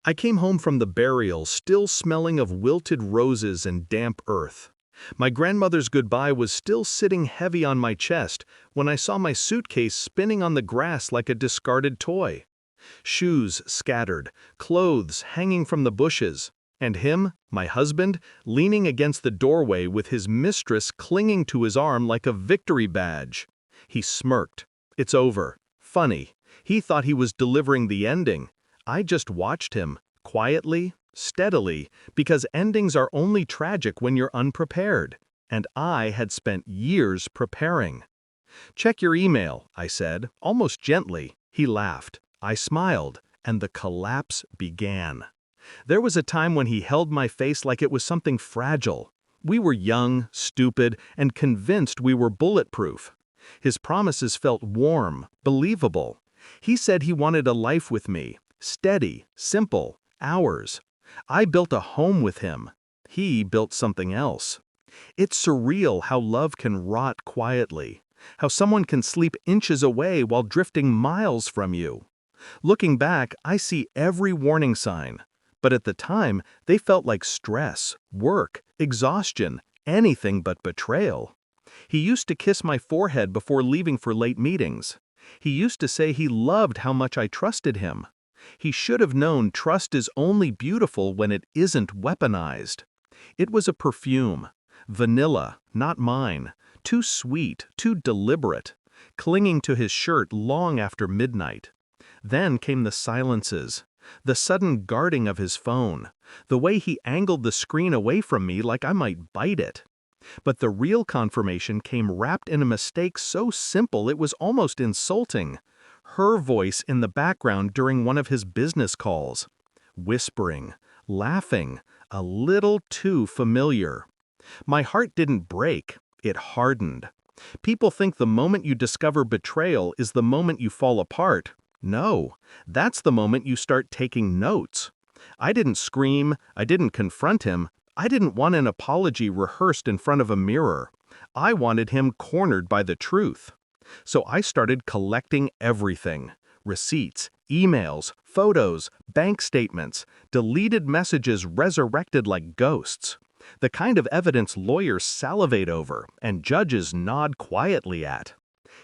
I came home from the burial still smelling of wilted roses and damp earth. My grandmother's goodbye was still sitting heavy on my chest when I saw my suitcase spinning on the grass like a discarded toy. Shoes scattered, clothes hanging from the bushes, and him, my husband, leaning against the doorway with his mistress clinging to his arm like a victory badge. He smirked. It's over. Funny. He thought he was delivering the ending. I just watched him, quietly, steadily, because endings are only tragic when you're unprepared. And I had spent years preparing. "Check your email," I said, almost gently. He laughed. I smiled, and the collapse began. There was a time when he held my face like it was something fragile. We were young, stupid, and convinced we were bulletproof. His promises felt warm, believable. He said he wanted a life with me, steady, simple, ours. I built a home with him. He built something else. It's surreal how love can rot quietly, how someone can sleep inches away while drifting miles from you. Looking back, I see every warning sign. But at the time, they felt like stress, work, exhaustion, anything but betrayal. He used to kiss my forehead before leaving for late meetings. He used to say he loved how much I trusted him. He should have known trust is only beautiful when it isn't weaponized. It was a perfume. Vanilla, not mine. Too sweet, too deliberate. Clinging to his shirt long after midnight. Then came the silences. The sudden guarding of his phone. The way he angled the screen away from me like I might bite it. But the real confirmation came wrapped in a mistake so simple it was almost insulting. Her voice in the background during one of his business calls. Whispering, laughing, a little too familiar. My heart didn't break, it hardened. People think the moment you discover betrayal is the moment you fall apart. No, that's the moment you start taking notes. I didn't scream, I didn't confront him, I didn't want an apology rehearsed in front of a mirror. I wanted him cornered by the truth. So I started collecting everything. Receipts, emails, photos, bank statements, deleted messages resurrected like ghosts. The kind of evidence lawyers salivate over and judges nod quietly at.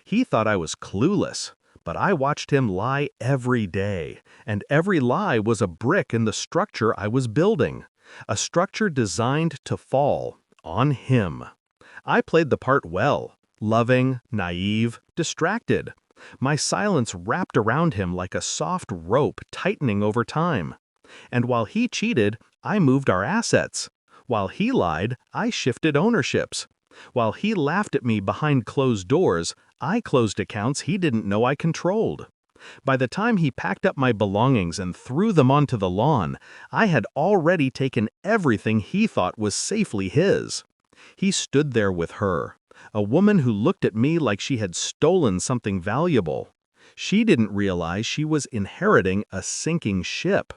He thought I was clueless. But I watched him lie every day, and every lie was a brick in the structure I was building. A structure designed to fall on him. I played the part well, loving, naive, distracted. My silence wrapped around him like a soft rope tightening over time. And while he cheated, I moved our assets. While he lied, I shifted ownerships. While he laughed at me behind closed doors, I closed accounts he didn't know I controlled. By the time he packed up my belongings and threw them onto the lawn, I had already taken everything he thought was safely his. He stood there with her, a woman who looked at me like she had stolen something valuable. She didn't realize she was inheriting a sinking ship.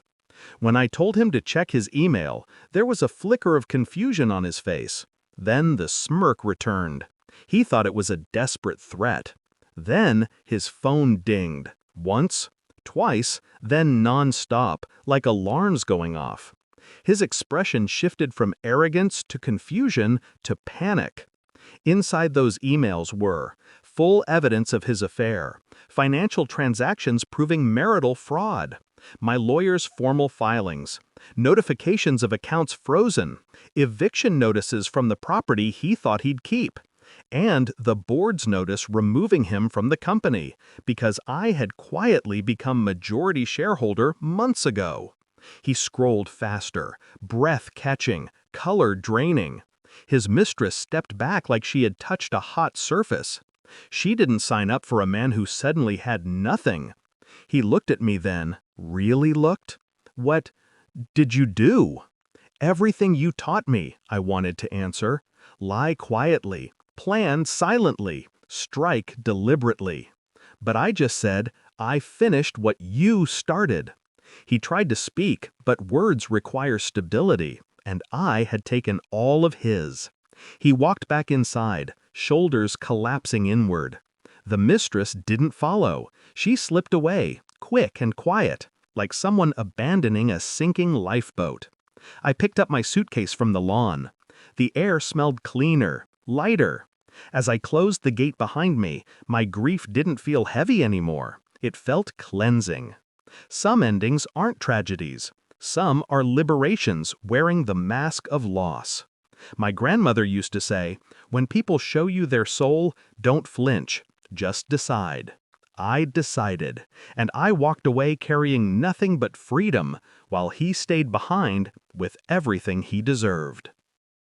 When I told him to check his email, there was a flicker of confusion on his face. Then the smirk returned. He thought it was a desperate threat. Then his phone dinged. Once, twice, then non-stop, like alarms going off. His expression shifted from arrogance to confusion to panic. Inside those emails were full evidence of his affair, financial transactions proving marital fraud, my lawyer's formal filings, notifications of accounts frozen, eviction notices from the property he thought he'd keep, and the board's notice removing him from the company because I had quietly become majority shareholder months ago. He scrolled faster, breath catching, color draining. His mistress stepped back like she had touched a hot surface. She didn't sign up for a man who suddenly had nothing. He looked at me then, really looked. "What did you do?" "Everything you taught me," I wanted to answer. Lie quietly, plan silently, strike deliberately. But I just said, "I finished what you started." He tried to speak, but words require stability, and I had taken all of his. He walked back inside, shoulders collapsing inward. The mistress didn't follow. She slipped away, quick and quiet, like someone abandoning a sinking lifeboat. I picked up my suitcase from the lawn. The air smelled cleaner, lighter. As I closed the gate behind me, my grief didn't feel heavy anymore. It felt cleansing. Some endings aren't tragedies. Some are liberations wearing the mask of loss. My grandmother used to say, "When people show you their soul, don't flinch, just decide." I decided, and I walked away carrying nothing but freedom, while he stayed behind with everything he deserved.